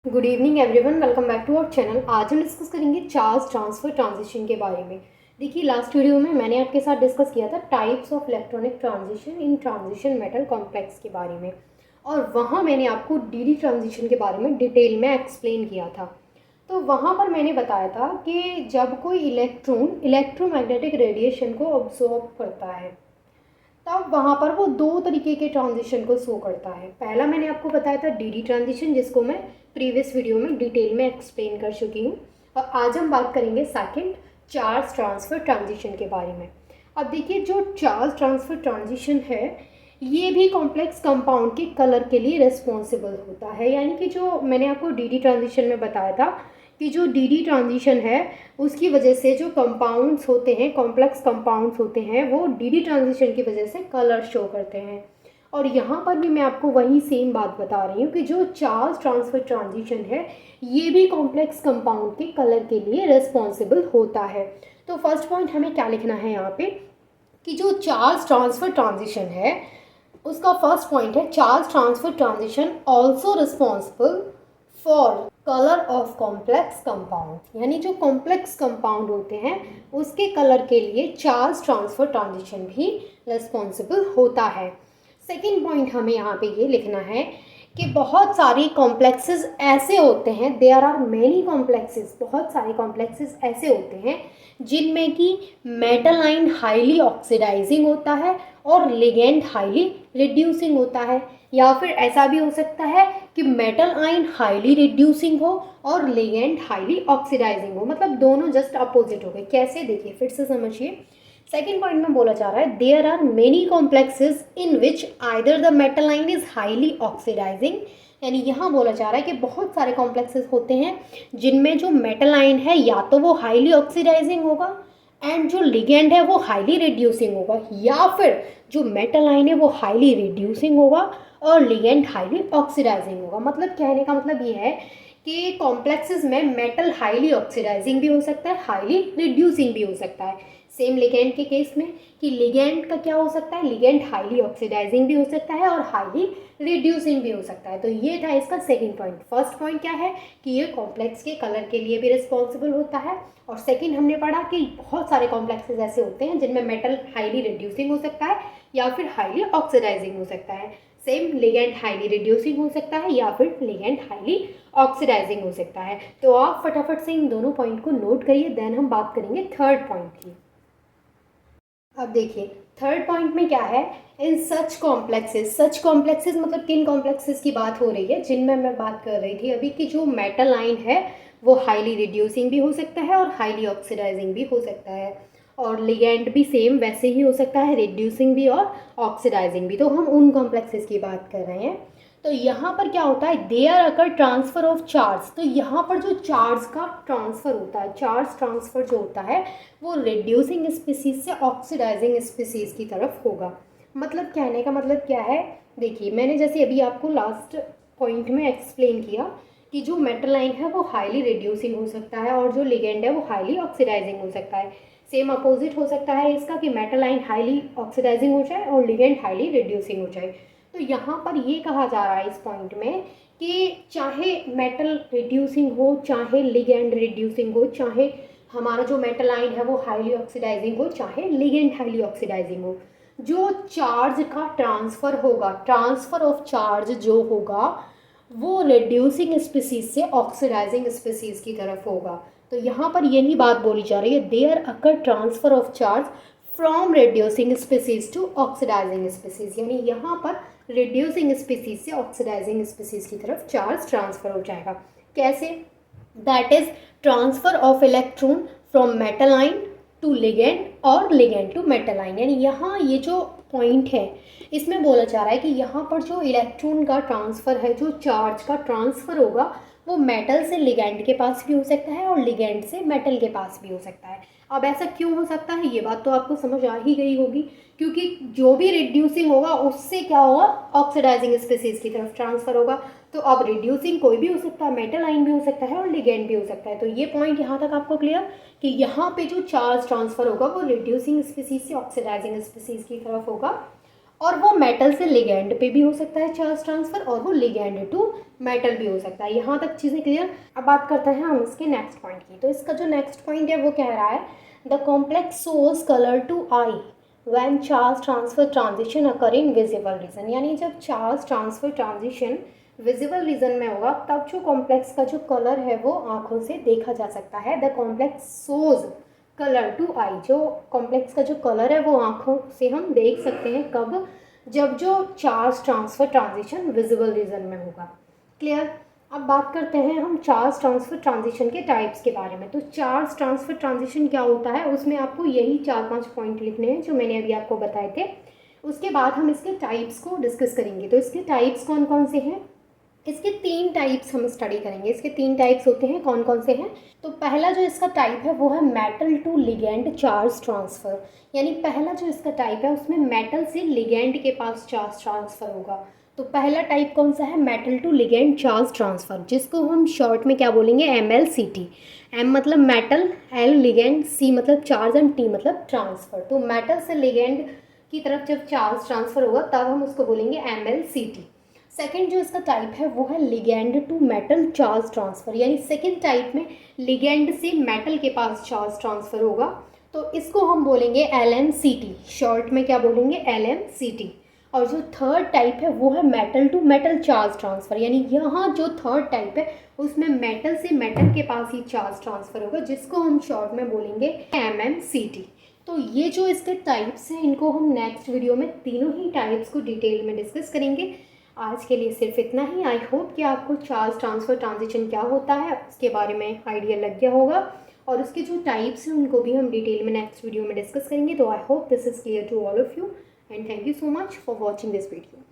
Good evening everyone, welcome back to our channel. आज हम discuss करेंगे चार्ज ट्रांसफ़र ट्रांजिशन के बारे में। देखिए, लास्ट वीडियो में मैंने आपके साथ डिस्कस किया था types of electronic transition in transition metal complex के बारे में, और वहाँ मैंने आपको डीडी ट्रांजिशन के बारे में डिटेल में एक्सप्लेन किया था। तो वहाँ पर मैंने बताया था कि जब कोई इलेक्ट्रॉन इलेक्ट्रोमैग्नेटिक रेडिएशन को ऑब्जॉर्ब करता है तब वहाँ पर वो दो तरीके के ट्रांजिशन को शो करता है। पहला मैंने आपको बताया था डीडी ट्रांजिशन, जिसको मैं प्रीवियस वीडियो में डिटेल में एक्सप्लेन कर चुकी हूँ। और आज हम बात करेंगे सेकंड, चार्ज ट्रांसफ़र ट्रांजिशन के बारे में। अब देखिए, जो चार्ज ट्रांसफ़र ट्रांजिशन है ये भी कॉम्प्लेक्स कंपाउंड के कलर के लिए रिस्पॉन्सिबल होता है। यानी कि जो मैंने आपको डीडी ट्रांजिशन में बताया था कि जो डीडी ट्रांजिशन है उसकी वजह से जो कंपाउंड्स होते हैं, कॉम्प्लेक्स कंपाउंड्स होते हैं, वो डीडी ट्रांजिशन की वजह से कलर शो करते हैं। और यहाँ पर भी मैं आपको वही सेम बात बता रही हूँ कि जो चार्ज ट्रांसफ़र ट्रांजिशन है ये भी कॉम्प्लेक्स कंपाउंड के कलर के लिए रिस्पॉन्सिबल होता है। तो फर्स्ट पॉइंट हमें क्या लिखना है यहाँ पे कि जो चार्ज ट्रांसफ़र ट्रांजिशन है उसका फर्स्ट पॉइंट है charge transfer transition also responsible for colour of complex compound. यानी जो कॉम्प्लेक्स कंपाउंड होते हैं उसके कलर के लिए चार्ज ट्रांसफ़र ट्रांजिशन भी रिस्पॉन्सिबल होता है। सेकेंड पॉइंट हमें यहाँ पे ये लिखना है कि बहुत सारी कॉम्प्लेक्सेस ऐसे होते हैं, देयर आर मेनी कॉम्प्लेक्सेस, बहुत सारे कॉम्प्लेक्सेस ऐसे होते हैं जिनमें कि मेटल आयन हाईली ऑक्सीडाइजिंग होता है और लिगेंड हाईली रिड्यूसिंग होता है। या फिर ऐसा भी हो सकता है कि मेटल आयन हाईली रिड्यूसिंग हो और लिगेंड हाईली ऑक्सीडाइजिंग हो, मतलब दोनों जस्ट अपोजिट हो गए। कैसे, देखिए फिर से समझिए। सेकेंड पॉइंट में बोला जा रहा है there are many complexes in which either the metal ion is highly oxidising. यानी यहाँ बोला जा रहा है कि बहुत सारे कॉम्प्लेक्सेस होते हैं जिनमें जो मेटल आयन है या तो वो हाईली ऑक्सीडाइजिंग होगा एंड जो लिगेंड है वो हाईली रिड्यूसिंग होगा, या फिर जो मेटल आयन है वो हाईली रिड्यूसिंग होगा और लिगेंड हाईली ऑक्सीडाइजिंग होगा। मतलब कहने का मतलब ये है कि कॉम्प्लेक्सेस में मेटल हाईली ऑक्सीडाइजिंग भी हो सकता है, हाईली रिड्यूसिंग भी हो सकता है। सेम लिगेंड के केस में कि लिगेंड का क्या हो सकता है, लिगेंड हाईली ऑक्सीडाइजिंग भी हो सकता है और हाईली रिड्यूसिंग भी हो सकता है। तो ये था इसका सेकंड पॉइंट। फर्स्ट पॉइंट क्या है कि ये कॉम्प्लेक्स के कलर के लिए भी रिस्पॉन्सिबल होता है, और सेकंड हमने पढ़ा कि बहुत सारे कॉम्प्लेक्सेस ऐसे होते हैं जिनमें मेटल हाईली रिड्यूसिंग हो सकता है या फिर हाईली ऑक्सीडाइजिंग हो सकता है। सेम लिगेंड हाईली रिड्यूसिंग हो सकता है या फिर लिगेंड हाईली ऑक्सीडाइजिंग हो सकता है। तो आप फटाफट से इन दोनों पॉइंट को नोट करिए, देन हम बात करेंगे थर्ड पॉइंट की। अब देखिए, थर्ड पॉइंट में क्या है, इन सच कॉम्प्लेक्सेस मतलब किन कॉम्प्लेक्सेस की बात हो रही है, जिनमें मैं बात कर रही थी अभी कि जो मेटल आयन है वो हाईली रिड्यूसिंग भी हो सकता है और हाईली ऑक्सीडाइजिंग भी हो सकता है, और लिगेंड भी सेम वैसे ही हो सकता है, रिड्यूसिंग भी और ऑक्सीडाइजिंग भी। तो हम उन कॉम्प्लेक्सेस की बात कर रहे हैं। तो यहाँ पर क्या होता है, there occur transfer of charge. तो यहाँ पर जो चार्ज का ट्रांसफ़र होता है, चार्ज ट्रांसफ़र जो होता है वो रिड्यूसिंग स्पीसीज से ऑक्सीडाइजिंग स्पीसीज की तरफ होगा। मतलब कहने का मतलब क्या है, देखिए मैंने जैसे अभी आपको लास्ट पॉइंट में एक्सप्लेन किया कि जो मेटल आयन है वो हाईली रिड्यूसिंग हो सकता है और जो लिगेंड है वो हाईली ऑक्सीडाइजिंग हो सकता है। सेम अपोजिट हो सकता है इसका कि मेटल आयन हाईली ऑक्सीडाइजिंग हो जाए और लिगेंड हाईली रिड्यूसिंग हो जाए। तो यहाँ पर ये कहा जा रहा है इस पॉइंट में कि चाहे मेटल रिड्यूसिंग हो, चाहे लिगेंड रिड्यूसिंग हो, चाहे हमारा जो मेटल आयन है वो हाईली ऑक्सीडाइजिंग हो, चाहे लिगेंड हाईली ऑक्सीडाइजिंग हो, जो चार्ज का ट्रांसफ़र होगा, ट्रांसफ़र ऑफ चार्ज जो होगा वो रिड्यूसिंग स्पीसीज से ऑक्सीडाइजिंग स्पीसीज की तरफ होगा। तो यहाँ पर यही बात बोली जा रही है, there occur transfer of charge from reducing species to oxidising species. यानी यहाँ पर रिड्यूसिंग स्पीसीज से ऑक्सीडाइजिंग स्पीसीज की तरफ चार्ज ट्रांसफ़र हो जाएगा। कैसे, that is transfer of electron from metal ion to ligand और लिगेंड टू मेटल आयन। यानी यहाँ ये जो पॉइंट है इसमें बोला जा रहा है कि यहाँ पर जो इलेक्ट्रॉन का ट्रांसफ़र है, जो चार्ज का ट्रांसफ़र होगा वो मेटल से लिगेंड के पास भी हो सकता है और लिगेंड से मेटल के पास भी हो सकता है। अब ऐसा क्यों हो सकता है, ये बात तो आपको समझ आ ही गई होगी, क्योंकि जो भी रिड्यूसिंग होगा उससे क्या होगा, ऑक्सीडाइजिंग स्पीसीज की तरफ ट्रांसफ़र होगा। तो अब रिड्यूसिंग कोई भी हो सकता है, मेटल आयन भी हो सकता है और लिगेंड भी हो सकता है। तो ये पॉइंट यहाँ तक आपको क्लियर कि यहाँ पे जो चार्ज ट्रांसफ़र होगा वो रिड्यूसिंग स्पीसीज से ऑक्सीडाइजिंग स्पीसीज की तरफ होगा। और वो मेटल से लिगेंड पे भी हो सकता है चार्ज ट्रांसफ़र, और वो लिगेंड टू मेटल भी हो सकता है। यहाँ तक चीज़ें क्लियर। अब बात करते हैं हम इसके नेक्स्ट पॉइंट की। तो इसका जो नेक्स्ट पॉइंट है वो कह रहा है the complex source colour to eye when charge transfer transition occur in visible region. यानी जब charge transfer transition visible region में होगा तब जो कॉम्प्लेक्स का जो कलर है वो आँखों से देखा जा सकता है। The complex source colour to I, जो कॉम्प्लेक्स का जो कलर है वो आँखों से हम देख सकते हैं कब, जब जो charge transfer transition visible region में होगा। क्लियर। अब बात करते हैं हम चार्ज ट्रांसफ़र ट्रांजिशन के टाइप्स के बारे में। तो चार्ज ट्रांसफ़र ट्रांजिशन क्या होता है, उसमें आपको यही 4-5 पॉइंट लिखने हैं जो मैंने अभी आपको बताए थे। उसके बाद हम इसके टाइप्स को डिस्कस करेंगे। तो इसके टाइप्स कौन कौन से हैं, इसके 3 टाइप्स हम स्टडी करेंगे। इसके 3 टाइप्स होते हैं, कौन कौन से हैं। तो पहला जो इसका टाइप है वो है metal to ligand charge transfer. यानी पहला जो इसका टाइप है उसमें मेटल से लिगेंड के पास चार्ज ट्रांसफ़र होगा। तो पहला टाइप कौन सा है, metal to ligand charge transfer, जिसको हम शॉर्ट में क्या बोलेंगे, MLCT। M मतलब मेटल, L लिगेंड, C मतलब चार्ज एंड T मतलब ट्रांसफ़र। तो मेटल से लिगेंड की तरफ जब चार्ज ट्रांसफ़र होगा तब हम उसको बोलेंगे MLCT। सेकेंड जो इसका टाइप है वो है ligand to metal charge transfer. यानी सेकेंड टाइप में लिगेंड से मेटल के पास चार्ज ट्रांसफ़र होगा, तो इसको हम बोलेंगे LMCT। शॉर्ट में क्या बोलेंगे, LMCT। और जो थर्ड टाइप है वो है metal to metal charge transfer. यानी यहाँ जो थर्ड टाइप है उसमें मेटल से मेटल के पास ही चार्ज ट्रांसफ़र होगा, जिसको हम शॉर्ट में बोलेंगे MMCT। तो ये जो इसके टाइप्स हैं इनको हम नेक्स्ट वीडियो में तीनों ही टाइप्स को डिटेल में डिस्कस करेंगे। आज के लिए सिर्फ इतना ही। आई होप कि आपको चार्ज ट्रांसफ़र ट्रांजिशन क्या होता है उसके बारे में आइडिया लग गया होगा, और उसके जो टाइप्स हैं उनको भी हम डिटेल में नेक्स्ट वीडियो में डिस्कस करेंगे। तो I hope this is clear to all of you, and thank you so much for watching this video.